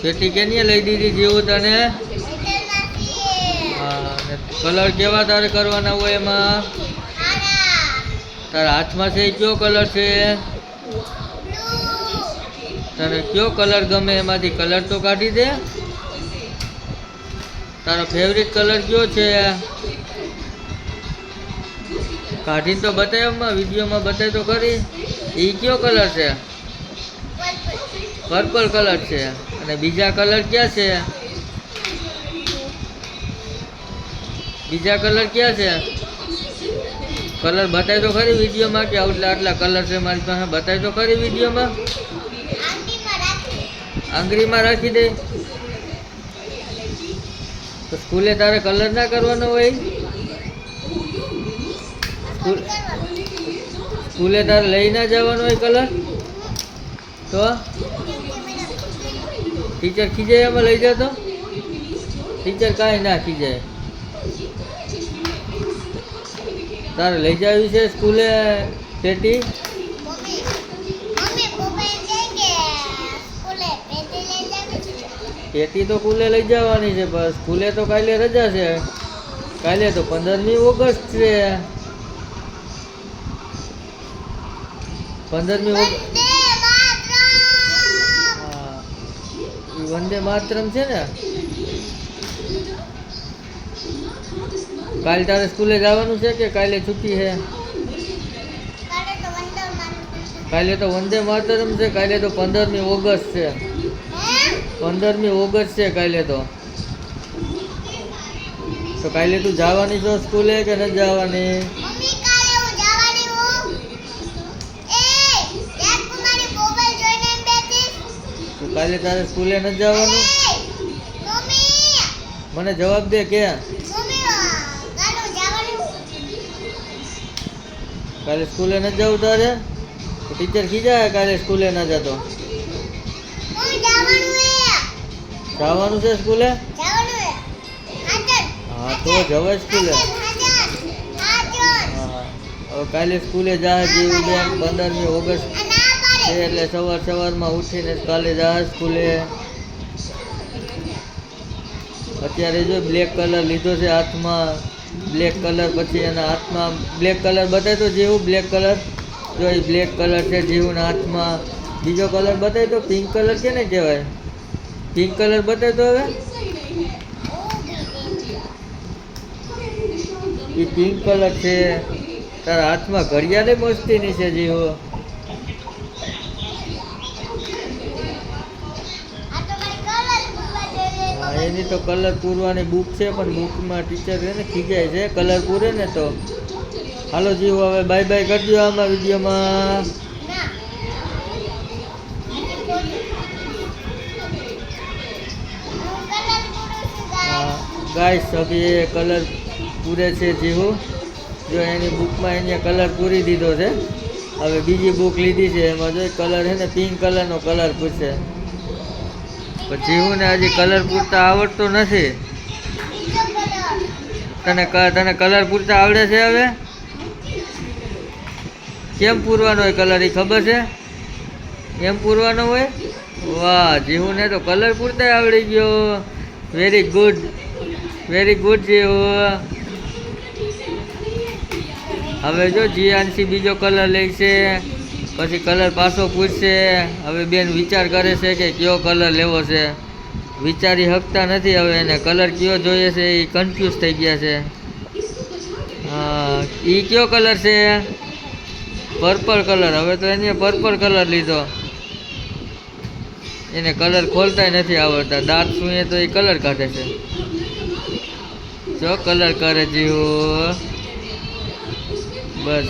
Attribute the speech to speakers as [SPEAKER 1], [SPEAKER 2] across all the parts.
[SPEAKER 1] પેટી કેની લઈ દીધી જેવું તને? હા, કલર કેવા તારે કરવાના હોય એમાં? તારા હાથમાં છે કયો કલર છે? તને કયો કલર ગમે એમાંથી કલર તો કાઢી દે. તારો ફેવરિટ કલર કયો છે? કાઢીને તો બતાવ, વિડીયોમાં બતાવ તો ખરી. એ કયો કલર છે? પર્પલ કલર છે. અને બીજા કલર ક્યાં છે? બીજા કલર ક્યાં છે? કલર બતાય તો ખરી વિડીયોમાં કે આટલા આટલા કલર છે મારી પાસે, બતાય તો ખરી વિડીયોમાં. આંગળીમાં રાખી દે. તો સ્કૂલે તારે કલર ના કરવાનો હોય? સ્કૂલે તારે લઈ ના જવાનો હોય કલર? તો ટીચર ખીજાય એમાં લઈ જતો? ટીચર કાંઈ ના ખીજાય. તારે લઈ જાવી છે સ્કૂલે પેટી? પેટી તો સ્કૂલે લઈ જવાની છે, પણ સ્કૂલે તો કાલે રજા છે. કાલે તો 15મી ઓગસ્ટ છે. 15મી ઓગસ્ટ વંદે માતરમ છે ને. કાલે તારે સ્કૂલે જવાનું છે કે કાલે છૂટી છે? કાલે તો વંદે માતરમ છે. કાલે તો 15મી ઓગસ્ટ છે. 15મી ઓગસ્ટ છે કાલે તો કાલે તું જવાની છો સ્કૂલે કે નથી જવાની? તું કાલે તારે સ્કૂલે નથી જવાનું? મને જવાબ દે કે કાલે સ્કૂલે નથી જવું તારે? ટીચર ખીજાય કાલે સ્કૂલે ના જતો? જવાનું છે સ્કૂલે? હા તો જવાય સ્કૂલે. હા હવે કાલે સ્કૂલે જાય જેવું બેન. 15મી ઓગસ્ટ છે એટલે સવારમાં ઉઠીને કાલે જાય સ્કૂલે. અત્યારે જો બ્લેક કલર લીધો છે હાથમાં. બ્લેક કલર પછી એના હાથમાં બ્લેક કલર બતાય તો જેવું બ્લેક કલર. જો એ બ્લેક કલર છે જેવું હાથમાં. બીજો કલર બતાય તો પિંક કલર છે ને કહેવાય. પિંક કલર બતાય તો હવે. એ પિંક કલર છે. તારા હાથમાં ઘડિયાળે મસ્તીની છે જેવો. એની તો કલર પૂરવાની બુક છે, પણ બુકમાં ટીચર છે ને ખીજાય છે કલર પૂરે ને તો. હાલો જીવો હવે બાય બાય કરજો આમાં વિડીયોમાં. ગાઈસ હવે કલર પૂરે છે જીવું. જો એની બુકમાં એને કલર પૂરી દીધો છે. હવે બીજી બુક લીધી છે, એમાં જો કલર છે ને પિંક કલરનો કલર પૂછશે. પણ જીવું ને હજી કલર પૂરતા આવડતો નથી. તને કલર પૂરતા આવડે છે હવે? કેમ પૂરવાનો હોય કલર એ ખબર છે? એમ પૂરવાનો હોય? વાહ, જીવું ને તો કલર પૂરતા આવડી ગયો. વેરી ગુડ, વેરી ગુડ જીવું. હવે જો જીયાનસી બીજો કલર લે છે, પછી કલર પાછો પૂછશે. હવે બેન વિચાર કરે છે કે કયો કલર લેવો છે. વિચારી શકતા નથી હવે એને કલર કયો જોઈએ છે એ કન્ફ્યુઝ થઈ ગયા છે. હા, એ કયો કલર છે? Purple colour. હવે તો એને પર્પલ કલર લીધો. એને કલર ખોલતા નથી આવડતા. દાંત સૂઈએ તો એ કલર કાઢે છે. જો કલર કરે જીવો. બસ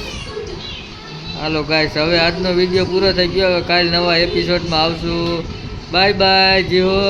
[SPEAKER 1] હાલો ગાઈસ, હવે આજનો વિડીયો પૂરો થઈ ગયો. હવે કાલે નવા એપિસોડમાં આવશું. બાય બાય જીવો.